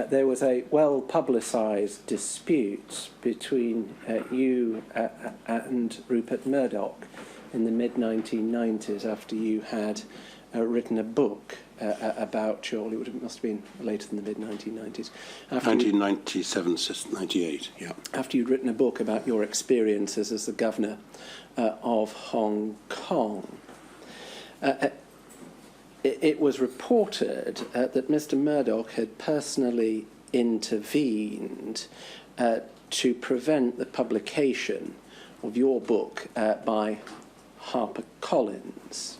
there was a well-publicised dispute between you and Rupert Murdoch in the mid-1990s after you had written a book about your, it must have been later than the mid-1990s. 1997, 98, yeah. After you'd written a book about your experiences as the governor of Hong Kong. It was reported that Mr. Murdoch had personally intervened to prevent the publication of your book by Harper Collins.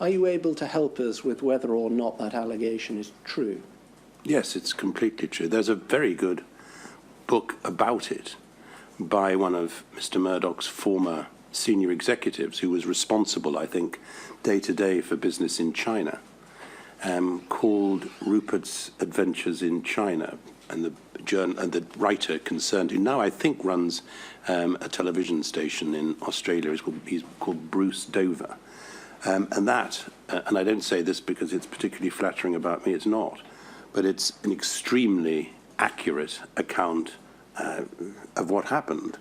Are you able to help us with whether or not that allegation is true? Yes, it's completely true. There's a very good book about it by one of Mr. Murdoch's former senior executives who was responsible, I think, day to day for business in China, called Rupert's Adventures in China, and the writer concerned, who now I think runs a television station in Australia, he's called Bruce Dover. And I don't say this because it's particularly flattering about me, it's not, but it's an extremely accurate account of what happened,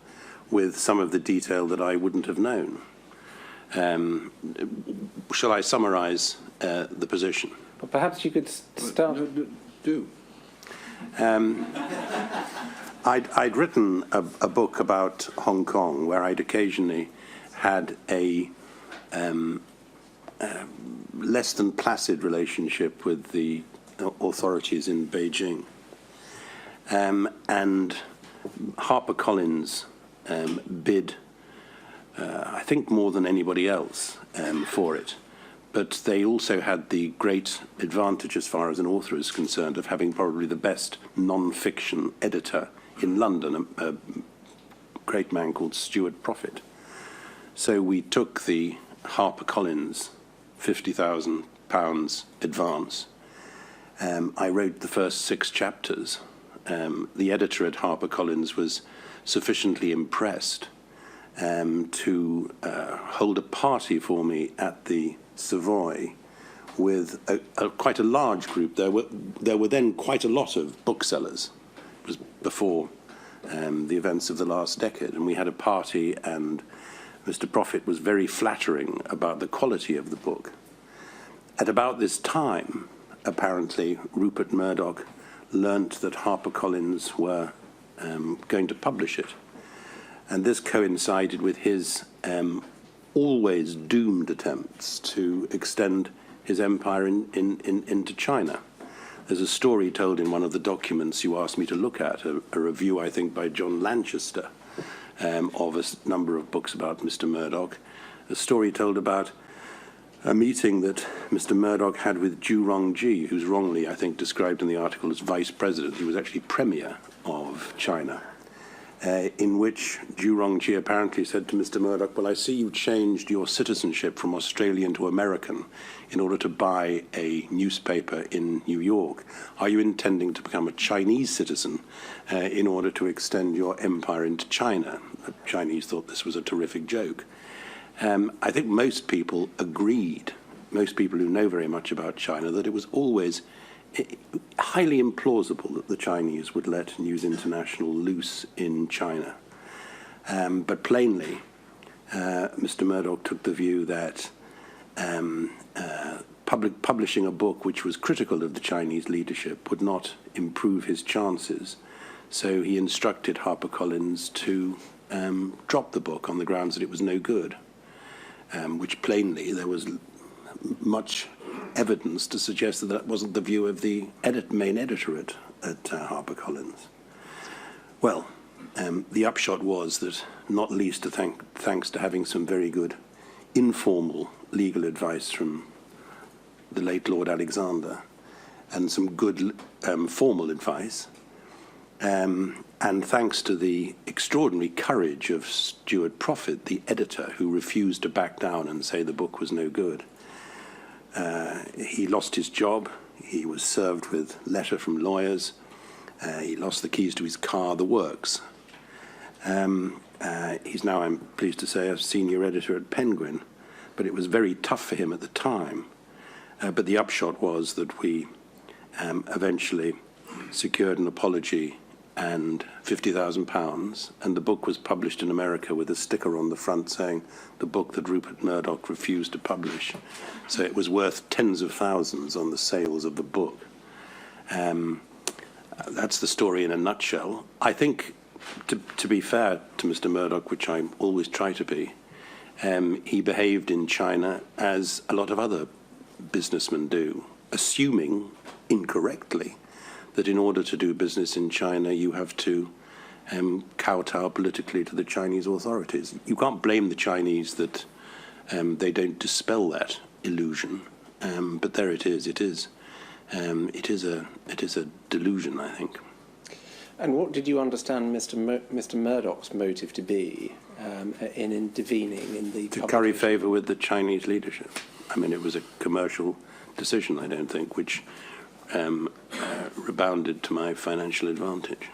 with some of the detail that I wouldn't have known. Shall I summarise the position? Well, perhaps you could start. Do. I'd written a book about Hong Kong where I'd occasionally had a less than placid relationship with the authorities in Beijing. And Harper Collins bid, I think, more than anybody else for it. But they also had the great advantage, as far as an author is concerned, of having probably the best non-fiction editor in London, a great man called Stuart Profitt. So we took the Harper Collins £50,000 advance. I wrote the first 6 chapters. The editor at Harper Collins was sufficiently impressed to hold a party for me at the Savoy with quite a large group. There were then quite a lot of booksellers. It was before the events of the last decade, and we had a party, and Mr. Profitt was very flattering about the quality of the book. At about this time, apparently, Rupert Murdoch learnt that Harper Collins were going to publish it. And this coincided with his always doomed attempts to extend his empire into China. There's a story told in one of the documents you asked me to look at, a review, I think, by John Lanchester, of a number of books about Mr. Murdoch, a story told about a meeting that Mr. Murdoch had with Zhu Rongji, who's wrongly, I think, described in the article as vice president. He was actually premier of China, in which Zhu Rongji apparently said to Mr. Murdoch, well, I see you changed your citizenship from Australian to American in order to buy a newspaper in New York. Are you intending to become a Chinese citizen in order to extend your empire into China? The Chinese thought this was a terrific joke. I think most people agreed, most people who know very much about China, that it was always highly implausible that the Chinese would let News International loose in China. But plainly, Mr. Murdoch took the view that publishing a book which was critical of the Chinese leadership would not improve his chances. So he instructed Harper Collins to drop the book on the grounds that it was no good, which plainly there was much evidence to suggest that that wasn't the view of the main editor at Harper Collins. Well, the upshot was that, not least thanks to having some very good informal legal advice from the late Lord Alexander, and some good formal advice, and thanks to the extraordinary courage of Stuart Profitt, the editor, who refused to back down and say the book was no good. He lost his job. He was served with letter from lawyers. He lost the keys to his car, the works. He's now, I'm pleased to say, a senior editor at Penguin, but it was very tough for him at the time. But the upshot was that we eventually secured an apology and £50,000, and the book was published in America with a sticker on the front saying the book that Rupert Murdoch refused to publish. So it was worth tens of thousands on the sales of the book. That's the story in a nutshell. I think, to be fair to Mr. Murdoch, which I always try to be, he behaved in China as a lot of other businessmen do, assuming incorrectly that in order to do business in China, you have to kowtow politically to the Chinese authorities. You can't blame the Chinese that they don't dispel that illusion, but there it is. It is a delusion, I think. And what did you understand Mr. Murdoch's motive to be in intervening in the to curry favour with the Chinese leadership? I mean, it was a commercial decision, I don't think, which rebounded to my financial advantage.